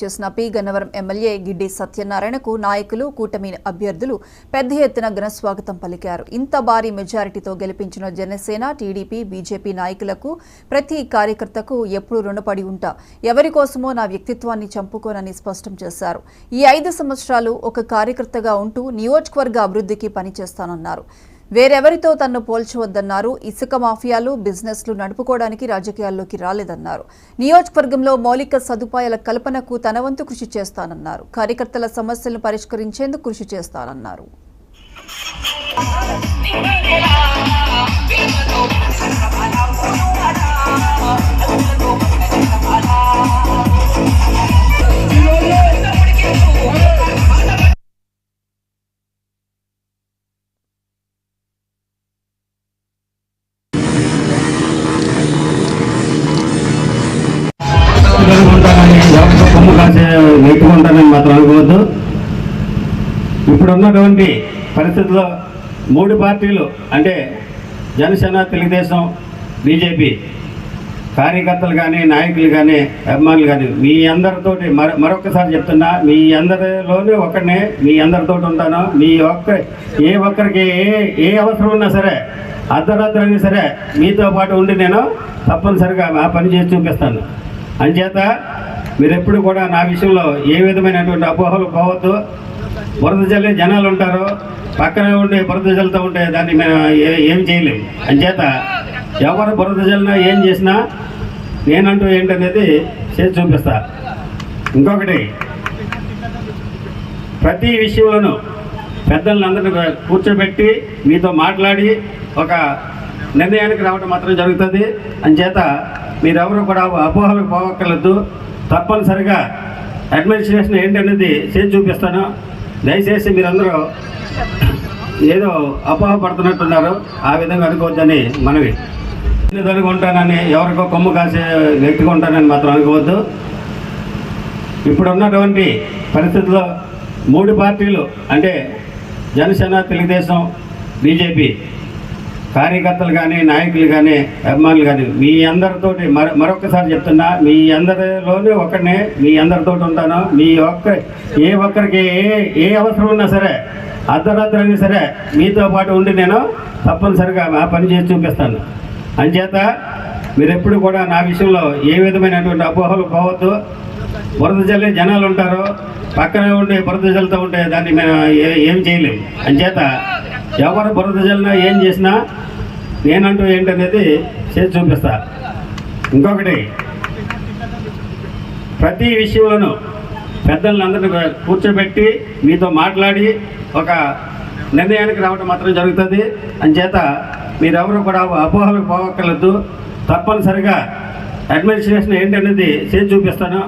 చేసిన P Gannavaram MLA Giddi సత్యనారాయణకు నాయకులు కూటమి అభ్యర్థులు పెద్ద ఎత్తున ఘనస్వాగతం పలికారు. ఇంత భారీ మెజారిటీతో గెలిపించిన జనసేన, టీడీపీ, బీజేపీ నాయకులకు, ప్రతి కార్యకర్తకు ఎప్పుడూ రుణపడి ఉంటా. ఎవరి కోసమో నా వ్యక్తిత్వాన్ని చంపుకోనని స్పష్టం చేశారు. ఈ 5 సంవత్సరాలు ఒక కార్యకర్తగా ఉంటూ నియోజకవర్గ అభివృద్ధికి పనిచేస్తానన్నారు. వేరెవరితో తన్ను పోల్చవద్దన్నారు. ఇసుక మాఫియాలు, బిజినెస్లు నడుపుకోవడానికి రాజకీయాల్లోకి రాలేదన్నారు. నియోజకవర్గంలో మౌలిక సదుపాయాల కల్పనకు తన వంతు కృషి చేస్తానన్నారు. కార్యకర్తల సమస్యలను పరిష్కరించేందుకు కృషి చేస్తానన్నారు. కొమ్ము కాసే వ్యక్తిగా ఉంటానని మాత్రం అనుకోవద్దు. ఇప్పుడున్నటువంటి పరిస్థితుల్లో 3 పార్టీలు అంటే జనసేన, తెలుగుదేశం, బీజేపీ కార్యకర్తలు కానీ, నాయకులు కానీ, అభిమానులు కానీ మీ అందరితోటి మరొకసారి చెప్తున్నా, మీ అందరిలోనే ఒకరినే, మీ అందరితోటి ఉంటాను. ఏ ఒక్కరికి ఏ అవసరం ఉన్నా సరే, అర్ధరాత్రి అయినా సరే మీతో పాటు ఉండి నేను తప్పనిసరిగా ఆ పని చేసి చూపిస్తాను. అంచేత మీరెప్పుడు కూడా నా విషయంలో ఏ విధమైనటువంటి అపోహలు పోవద్దు. బురద జల్లే జనాలు ఉంటారు, పక్కనే ఉండి బురద జల్లుతూ ఉంటే దాన్ని మేము ఏం చేయలేము. అంచేత ఎవరు బురద జల్లినా ఏం చేసినా నేనంటూ ఏంటనేది చేసి చూపిస్తా. ఇంకొకటి, ప్రతి విషయంలోనూ పెద్దలందరినీ కూర్చోబెట్టి మీతో మాట్లాడి ఒక నిర్ణయానికి రావడం మాత్రం జరుగుతుంది. అంచేత మీరెవరు కూడా అపోహలకు పోవక్కర్లేదు. తప్పనిసరిగా అడ్మినిస్ట్రేషన్ ఏంటనేది చేసి చూపిస్తాను. దయచేసి మీరందరూ ఏదో అపోహ పడుతున్నట్టున్నారు, ఆ విధంగా అనుకోవద్దని మనవి. అనుకుంటానని, ఎవరికో కొమ్ము కాసే వ్యక్తిగా ఉంటానని మాత్రం అనుకోవద్దు. ఇప్పుడున్నటువంటి పరిస్థితుల్లో 3 పార్టీలు అంటే జనసేన, తెలుగుదేశం, బీజేపీ కార్యకర్తలు కానీ, నాయకులు కానీ, అభిమానులు కానీ మీ అందరితోటి మరొకసారి చెప్తున్నా, మీ అందరిలోనే ఒకరినే, మీ అందరితోటి ఉంటాను. ఏ ఒక్కరికి ఏ అవసరం ఉన్నా సరే, అర్ధరాత్రి అయినా సరే మీతో పాటు ఉండి నేను తప్పనిసరిగా ఆ పని చేసి చూపిస్తాను. అంచేత మీరెప్పుడు కూడా నా విషయంలో ఏ విధమైనటువంటి అపోహలు పోవద్దు. బురద జల్లే జనాలు ఉంటారు, పక్కనే ఉండి బురద జల్లుతూ ఉంటే దాన్ని మేము ఏం చేయలేము. అంచేత ఎవరు బురద జల్లినా ఏం చేసినా నేనంటూ ఏంటనేది చేసి చూపిస్తా. ఇంకొకటి, ప్రతి విషయంలోనూ పెద్దలందరినీ కూర్చోబెట్టి మీతో మాట్లాడి ఒక నిర్ణయానికి రావడం మాత్రం జరుగుతుంది. అంచేత మీరెవరు కూడా అపోహలకు పోవక్కర్లేదు. తప్పనిసరిగా అడ్మినిస్ట్రేషన్ ఏంటనేది చేసి చూపిస్తాను.